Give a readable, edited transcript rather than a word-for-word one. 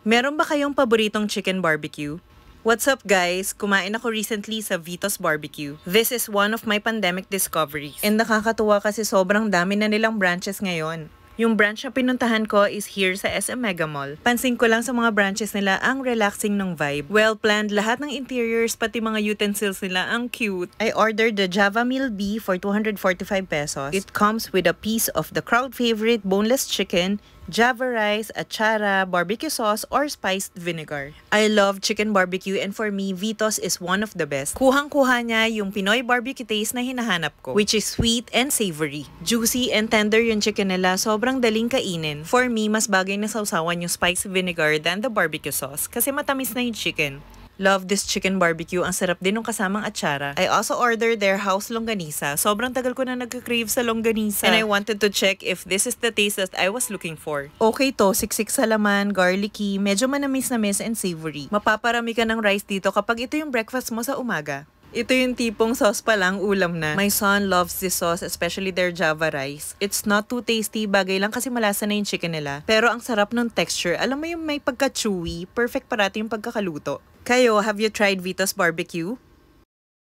Meron ba kayong paboritong chicken barbecue? What's up guys? Kumain ako recently sa Vito's Barbecue. This is one of my pandemic discoveries. And nakakatuwa kasi sobrang dami na nilang branches ngayon. Yung branch na pinuntahan ko is here sa SM Mega Mall. Pansin ko lang sa mga branches nila ang relaxing ng vibe. Well planned lahat ng interiors pati mga utensils nila ang cute. I ordered the Java Meal B for 245 pesos. It comes with a piece of the crowd favorite boneless chicken, Java rice, achara, barbecue sauce, or spiced vinegar. I love chicken barbecue and for me, Vito's is one of the best. Kuhang-kuha niya yung Pinoy barbecue taste na hinahanap ko, which is sweet and savory. Juicy and tender yung chicken nila, sobrang daling kainin. For me, mas bagay na sausawan yung spiced vinegar than the barbecue sauce kasi matamis na yung chicken. Love this chicken barbecue. Ang sarap din ng kasamang atsara. I also ordered their house longganisa. Sobrang tagal ko na nagka-crave sa longganisa. And I wanted to check if this is the taste that I was looking for. Okay to, siksik sa laman, garlicky, medyo manamis-namis and savory. Mapaparami ka ng rice dito kapag ito yung breakfast mo sa umaga. Ito yung tipong sauce pa lang, ulam na. My son loves this sauce, especially their Java rice. It's not too tasty, bagay lang kasi malasa na yung chicken nila. Pero ang sarap ng texture, alam mo yung may pagka-chewy, perfect parati yung pagkakaluto. Kayo, have you tried Vito's Barbecue?